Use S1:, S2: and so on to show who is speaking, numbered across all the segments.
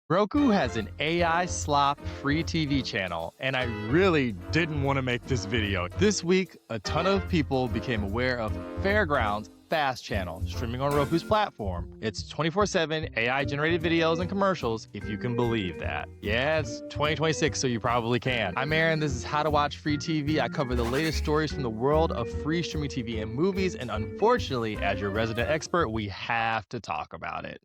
S1: Roku has an AI Slop free TV channel, and I really didn't want to make this video. This week, a ton of people became aware of Fairground's Fast channel, streaming on Roku's platform. It's 24/7 AI-generated videos and commercials, if you can believe that. Yeah, it's 2026, so you probably can. I'm Aaron, this is How to Watch Free TV. I cover the latest stories from the world of free streaming TV and movies, and unfortunately, as your resident expert, we have to talk about it.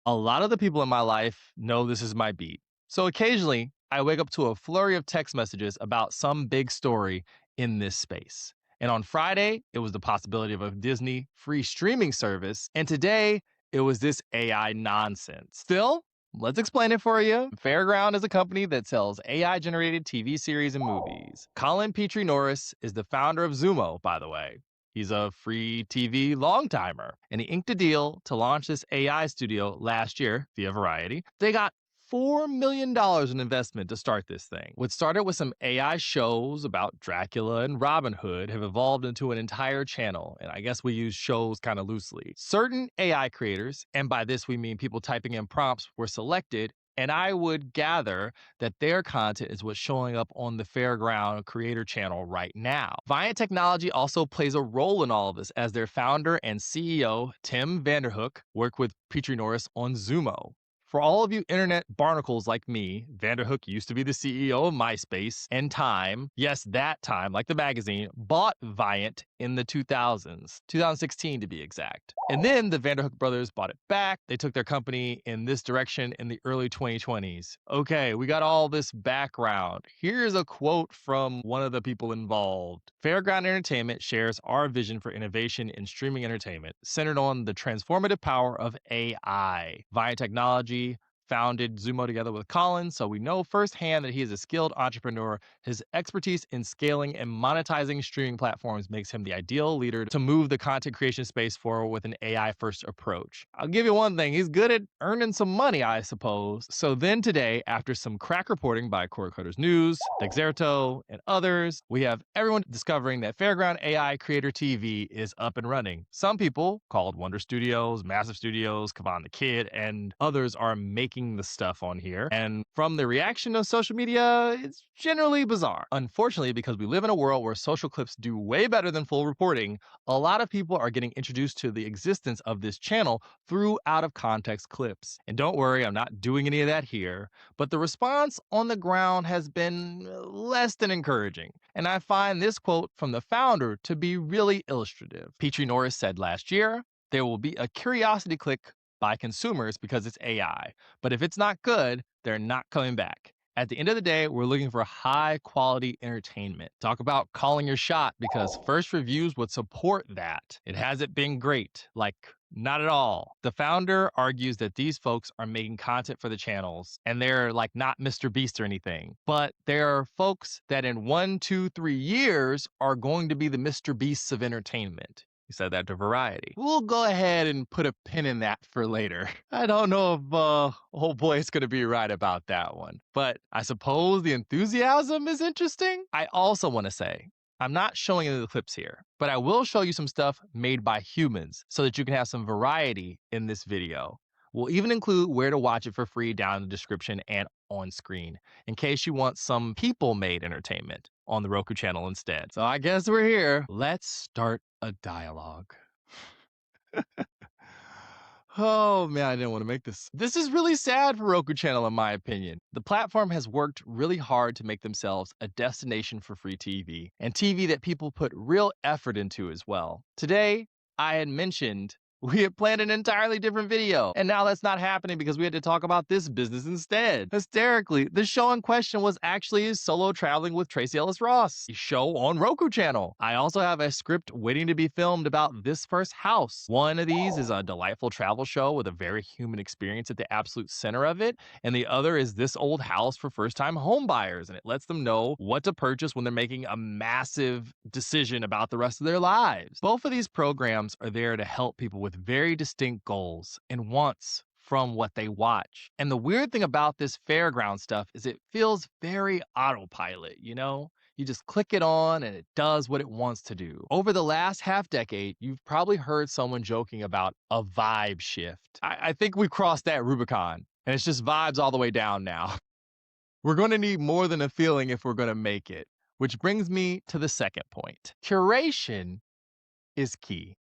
S1: A lot of the people in my life know this is my beat. So occasionally, I wake up to a flurry of text messages about some big story in this space. And on Friday, it was the possibility of a Disney free streaming service. And today, it was this AI nonsense. Still, let's explain it for you. Fairground is a company that sells AI-generated TV series and movies. Colin Petrie Norris is the founder of Zumo, by the way. He's a free TV long-timer, and he inked a deal to launch this AI studio last year via Variety. They got $4 million in investment to start this thing. What started with some AI shows about Dracula and Robin Hood have evolved into an entire channel, and I guess we use shows kind of loosely. Certain AI creators, and by this we mean people typing in prompts, were selected, and I would gather that their content is what's showing up on the Fairground Creator Channel right now. Viant Technology also plays a role in all of this, as their founder and CEO, Tim Vanderhook, worked with Petrie Norris on Zumo. For all of you internet barnacles like me, Vanderhook used to be the CEO of MySpace, and Time, yes, that Time, like the magazine, bought Viant in the 2000s, 2016 to be exact. And then the Vanderhook brothers bought it back. They took their company in this direction in the early 2020s. Okay, we got all this background. Here's a quote from one of the people involved. Fairground Entertainment shares our vision for innovation in streaming entertainment, centered on the transformative power of AI. Viant Technology founded Zumo together with Colin, so we know firsthand that he is a skilled entrepreneur. His expertise in scaling and monetizing streaming platforms makes him the ideal leader to move the content creation space forward with an AI-first approach. I'll give you one thing, he's good at earning some money, I suppose. So then today, after some crack reporting by Coders News, Dexerto, and others, we have everyone discovering that Fairground AI Creator TV is up and running. Some people, called Wonder Studios, Massive Studios, Kavan the Kid, and others are making the stuff on here. And from the reaction of social media, it's generally bizarre. Unfortunately, because we live in a world where social clips do way better than full reporting, a lot of people are getting introduced to the existence of this channel through out-of-context clips. And don't worry, I'm not doing any of that here, but the response on the ground has been less than encouraging. And I find this quote from the founder to be really illustrative. Petrie Norris said last year, "There will be a curiosity click by consumers because it's AI. But if it's not good, they're not coming back. At the end of the day, we're looking for high quality entertainment." Talk about calling your shot, because first reviews would support that. It hasn't been great. Like, not at all. The founder argues that these folks are making content for the channels, and they're like not Mr. Beast or anything. But there are folks that in 1, 2, 3 years are going to be the Mr. Beasts of entertainment. He said that to Variety. We'll go ahead and put a pin in that for later. I don't know if old boy is going to be right about that one, but I suppose the enthusiasm is interesting. I also want to say, I'm not showing any of the clips here, but I will show you some stuff made by humans so that you can have some variety in this video. We'll even include where to watch it for free down in the description and on screen, in case you want some people-made entertainment on the Roku channel instead. So I guess we're here. Let's start a dialogue. Oh man, I didn't want to make this. This is really sad for Roku Channel in my opinion. The platform has worked really hard to make themselves a destination for free TV, and TV that people put real effort into as well. Today, I had mentioned we had planned an entirely different video, and now that's not happening because we had to talk about this business instead. Hysterically, the show in question was actually Solo Traveling with Tracy Ellis Ross, a show on Roku Channel. I also have a script waiting to be filmed about This First House. One of these is a delightful travel show with a very human experience at the absolute center of it, and the other is This Old House for first-time home buyers, and it lets them know what to purchase when they're making a massive decision about the rest of their lives. Both of these programs are there to help people with very distinct goals and wants from what they watch. And the weird thing about this Fairground stuff is it feels very autopilot, you know? You just click it on and it does what it wants to do. Over the last half decade, you've probably heard someone joking about a vibe shift. I think we crossed that Rubicon. and it's just vibes all the way down now. We're going to need more than a feeling if we're going to make it, which brings me to the second point. Curation is key.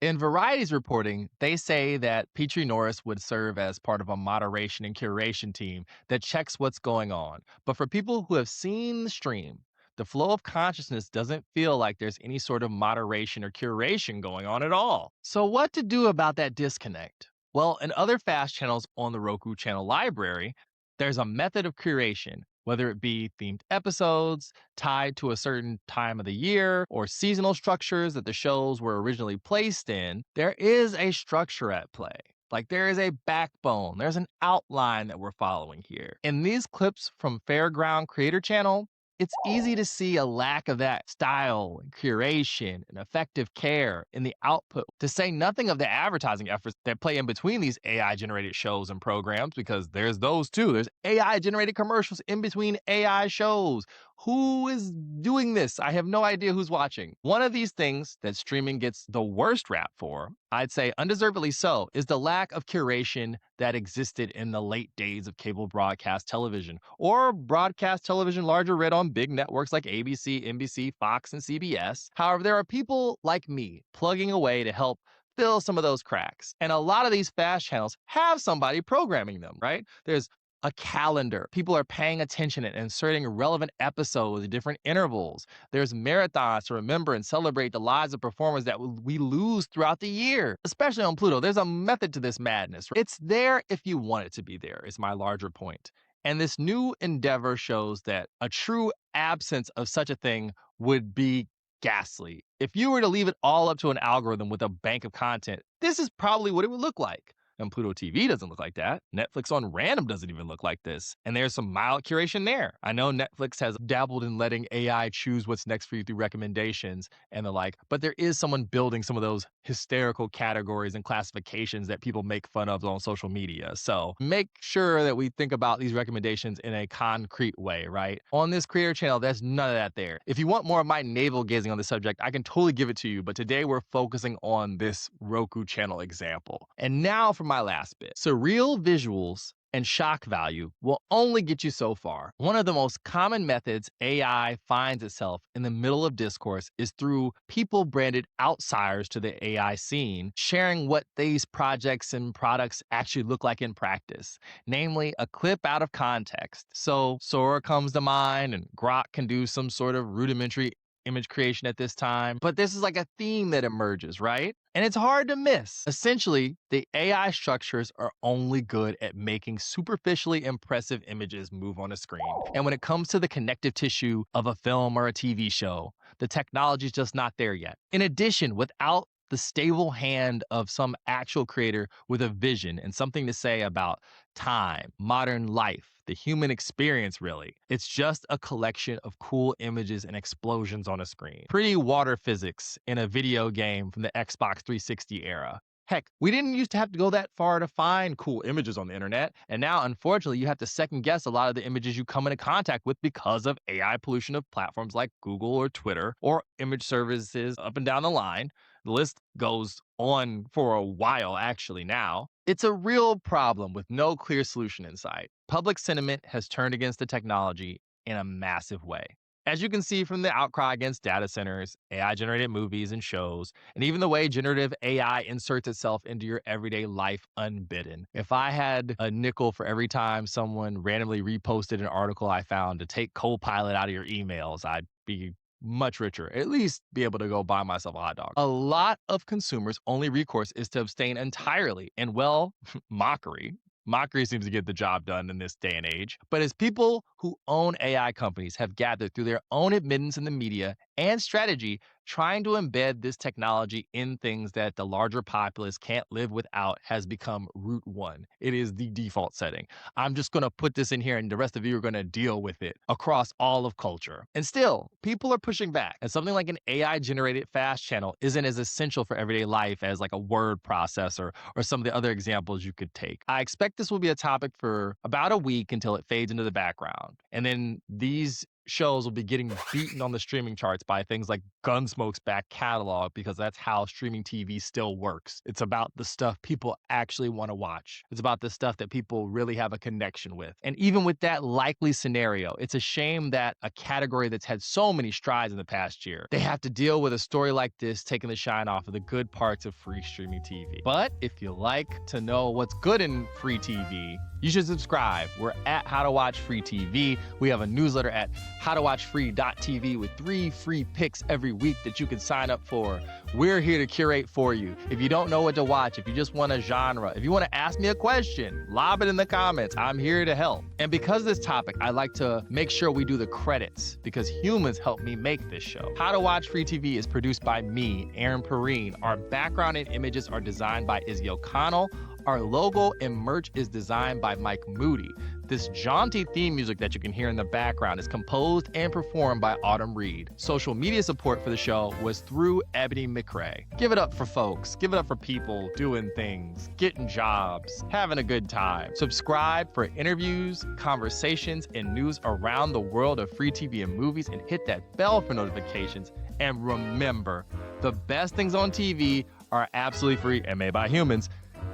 S1: In Variety's reporting, they say that Petrie Norris would serve as part of a moderation and curation team that checks what's going on. But for people who have seen the stream, the flow of consciousness doesn't feel like there's any sort of moderation or curation going on at all. So, what to do about that disconnect? Well, in other fast channels on the Roku Channel library, there's a method of curation, whether it be themed episodes tied to a certain time of the year or seasonal structures that the shows were originally placed in. There is a structure at play. Like there is a backbone, there's an outline that we're following here. In these clips from Fairground Creator Channel, it's easy to see a lack of that style and curation and effective care in the output, to say nothing of the advertising efforts that play in between these AI generated shows and programs, because there's those too. There's AI generated commercials in between AI shows. Who is doing this? I have no idea who's watching. One of these things that streaming gets the worst rap for, I'd say undeservedly so, is the lack of curation that existed in the late days of cable broadcast television, or broadcast television larger read on big networks like ABC, NBC, Fox, and CBS. However, there are people like me plugging away to help fill some of those cracks. And a lot of these fast channels have somebody programming them, right? There's a calendar. People are paying attention and inserting relevant episodes at different intervals. There's marathons to remember and celebrate the lives of performers that we lose throughout the year, especially on Pluto. There's a method to this madness. It's there if you want it to be there, is my larger point. And this new endeavor shows that a true absence of such a thing would be ghastly. If you were to leave it all up to an algorithm with a bank of content, this is probably what it would look like. And Pluto TV doesn't look like that. Netflix on random doesn't even look like this. And there's some mild curation there. I know Netflix has dabbled in letting AI choose what's next for you through recommendations and the like, but there is someone building some of those hysterical categories and classifications that people make fun of on social media. So make sure that we think about these recommendations in a concrete way, right? On this creator channel, there's none of that there. If you want more of my navel gazing on the subject, I can totally give it to you, but today we're focusing on this Roku channel example. And now for my last bit. Surreal visuals and shock value will only get you so far. One of the most common methods AI finds itself in the middle of discourse is through people branded outsiders to the AI scene, sharing what these projects and products actually look like in practice, namely a clip out of context. So Sora comes to mind, and Grok can do some sort of rudimentary image creation at this time, but this is like a theme that emerges, right? And it's hard to miss. Essentially, the AI structures are only good at making superficially impressive images move on a screen. And when it comes to the connective tissue of a film or a TV show, the technology is just not there yet. In addition, without the stable hand of some actual creator with a vision and something to say about time, modern life, the human experience, really. It's just a collection of cool images and explosions on a screen. Pretty water physics in a video game from the Xbox 360 era. Heck, we didn't used to have to go that far to find cool images on the internet, and now, unfortunately, you have to second guess a lot of the images you come into contact with because of AI pollution of platforms like Google or Twitter or image services up and down the line. The list goes on for a while, actually, now. It's a real problem with no clear solution in sight. Public sentiment has turned against the technology in a massive way. As you can see from the outcry against data centers, AI-generated movies and shows, and even the way generative AI inserts itself into your everyday life unbidden. If I had a nickel for every time someone randomly reposted an article I found to take Copilot out of your emails, I'd be much richer, at least be able to go buy myself a hot dog. A lot of consumers' only recourse is to abstain entirely, and well, mockery. Mockery seems to get the job done in this day and age. But as people who own AI companies have gathered through their own admittance in the media and strategy, trying to embed this technology in things that the larger populace can't live without has become route one. It is the default setting. I'm just going to put this in here and the rest of you are going to deal with it across all of culture. And still, people are pushing back. And something like an AI-generated fast channel isn't as essential for everyday life as like a word processor or some of the other examples you could take. I expect this will be a topic for about a week until it fades into the background. And then these shows will be getting beaten on the streaming charts by things like Gunsmoke's back catalog because that's how streaming TV still works. It's about the stuff people actually want to watch. It's about the stuff that people really have a connection with. And even with that likely scenario, it's a shame that a category that's had so many strides in the past year, they have to deal with a story like this taking the shine off of the good parts of free streaming TV. But if you like to know what's good in free TV, you should subscribe. We're at How to Watch Free TV. We have a newsletter at howtowatchfree.tv with 3 free picks every week that you can sign up for. We're here to curate for you. If you don't know what to watch, if you just want a genre, if you want to ask me a question, lob it in the comments. I'm here to help. And because of this topic, I like to make sure we do the credits because humans help me make this show. How to Watch Free TV is produced by me, Aaron Perine. Our background and images are designed by Izzy O'Connell. Our logo and merch is designed by Mike Moody. This jaunty theme music that you can hear in the background is composed and performed by Autumn Reed. Social media support for the show was through Ebony McRae. Give it up for folks. Give it up for people doing things, getting jobs, having a good time. Subscribe for interviews, conversations, and news around the world of free TV and movies, and hit that bell for notifications. And remember, the best things on TV are absolutely free and made by humans.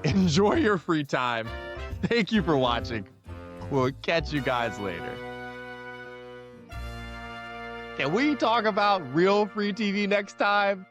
S1: Enjoy your free time. Thank you for watching. We'll catch you guys later. Can we talk about real free TV next time?